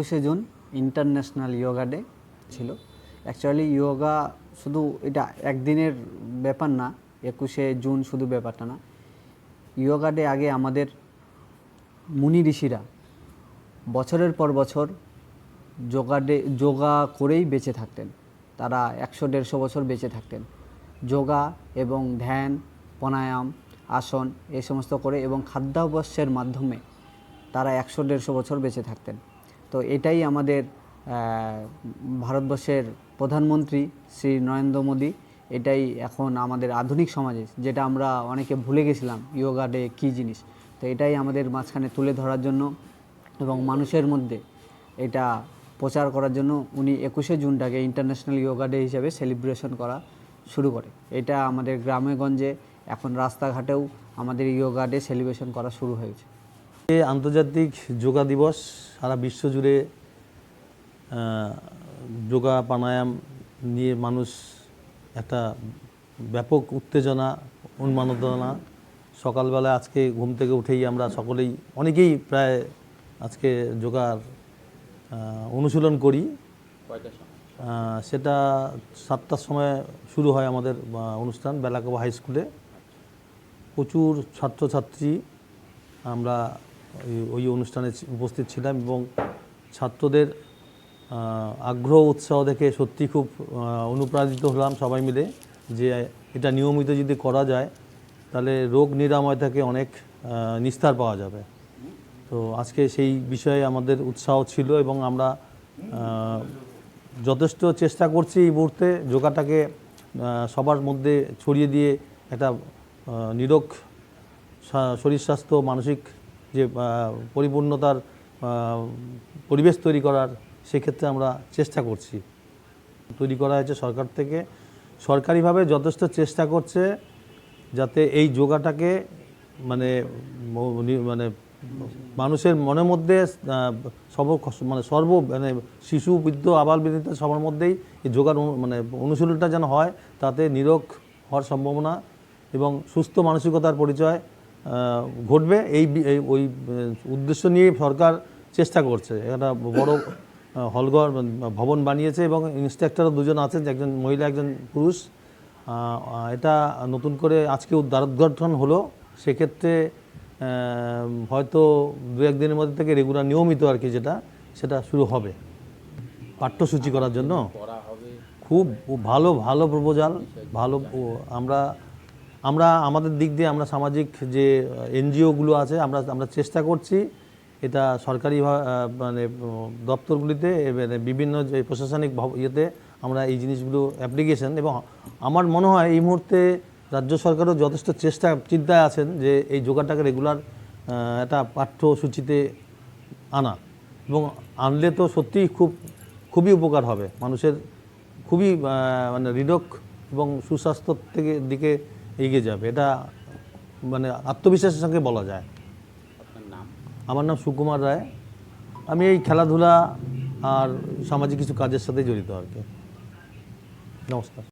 21শে June international yoga day ছিল। Actually yoga শুধু এটা একদিনের ব্যাপার না, 21শে জুন শুধু ব্যাপারটা না। যোগা ডে আগে আমাদের মুনি ঋষিরা বছরের পর বছর যোগা করেই বেঁচে থাকতেন। তারা 100-150 বছর বেঁচে থাকতেন যোগা এবং ধ্যান, প্রাণায়াম, আসন এই সমস্ত করে এবং খাদ্যাভ্যাসের মাধ্যমে তারা 100-150 বছর বেঁচে থাকতেন। তো এটাই আমাদের ভারতবর্ষের প্রধানমন্ত্রী শ্রী নরেন্দ্র মোদী, এটাই এখন আমাদের আধুনিক সমাজে যেটা আমরা অনেকে ভুলে গেছিলাম যোগা ডে কী জিনিস, তো এটাই আমাদের মাঝখানে তুলে ধরার জন্য এবং মানুষের মধ্যে এটা প্রচার করার জন্য উনি 21শে জুনটাকে ইন্টারন্যাশনাল যোগা ডে হিসাবে সেলিব্রেশন করা শুরু করে। এটা আমাদের গ্রামে গঞ্জে এখন রাস্তাঘাটেও আমাদের যোগা ডে সেলিব্রেশন করা শুরু হয়েছে। আন্তর্জাতিক যোগা দিবস সারা বিশ্ব জুড়ে যোগা প্রাণায়াম নিয়ে মানুষ একটা ব্যাপক উত্তেজনা, উন্মাদনা। সকালবেলা আজকে ঘুম থেকে উঠেই আমরা সকলেই অনেকেই প্রায় আজকে যোগার অনুশীলন করি। সেটা 7টার সময় শুরু হয় আমাদের অনুষ্ঠান বেলাকাবা হাই স্কুলে। প্রচুর ছাত্রছাত্রী আমরা ওই অনুষ্ঠানে উপস্থিত ছিলাম এবং ছাত্রদের আগ্রহ উৎসাহ দেখে সত্যি খুব অনুপ্রাণিত হলাম সবাই মিলে যে এটা নিয়মিত যদি করা যায় তাহলে রোগ নিরাময় থেকে অনেক নিস্তার পাওয়া যাবে। তো আজকে সেই বিষয়ে আমাদের উৎসাহ ছিল এবং আমরা যথেষ্ট চেষ্টা করছি এই মুহূর্তে যোগাটাকে সবার মধ্যে ছড়িয়ে দিয়ে একটা নিরোগ শরীর স্বাস্থ্য, মানসিক যে পরিপূর্ণতার পরিবেশ তৈরি করার, সেক্ষেত্রে আমরা চেষ্টা করছি। তৈরি করা হয়েছে সরকার থেকে, সরকারিভাবে যথেষ্ট চেষ্টা করছে যাতে এই যোগাটাকে মানে মানুষের মনের মধ্যে মানে শিশু, বৃদ্ধ, আবাল বৃদ্ধ সবার মধ্যেই এই যোগার অনুশীলনটা যেন হয়, তাতে নিরোগ হওয়ার সম্ভাবনা এবং সুস্থ মানসিকতার পরিচয় ঘটবে। ওই উদ্দেশ্য নিয়ে সরকার চেষ্টা করছে। একটা বড় হলঘর ভবন বানিয়েছে এবং ইন্সট্রাক্টরও দুজন আছেন, একজন মহিলা একজন পুরুষ। এটা নতুন করে আজকে উদ্বোধন হলো। সেক্ষেত্রে হয়তো 2-1 দিনের মধ্যে থেকে রেগুলার নিয়মিত আর কি সেটা শুরু হবে। পাঠ্যসূচি করার জন্য খুব ভালো ভালো প্রপোজাল, ভালো। আমরা আমাদের দিক দিয়ে আমরা সামাজিক যে এনজিওগুলো আছে আমরা চেষ্টা করছি এটা সরকারি দপ্তরগুলিতে বিভিন্ন যে প্রশাসনিক ইয়েতে আমরা এই জিনিসগুলো অ্যাপ্লিকেশন, এবং আমার মনে হয় এই মুহূর্তে রাজ্য সরকারও যথেষ্ট চিন্তায় আছেন যে এই যোগাটাকে রেগুলার একটা পাঠ্যসূচিতে আনা, এবং তো সত্যিই খুবই উপকার হবে মানুষের, খুবই হৃদক এবং সুস্বাস্থ্য দিকে এগিয়ে যাবে। এটা আত্মবিশ্বাসের সঙ্গে বলা যায়। আমার নাম সুকুমার রায়। আমি এই খেলাধুলা আর সামাজিক কিছু কাজের সাথে জড়িত আর কি। নমস্কার।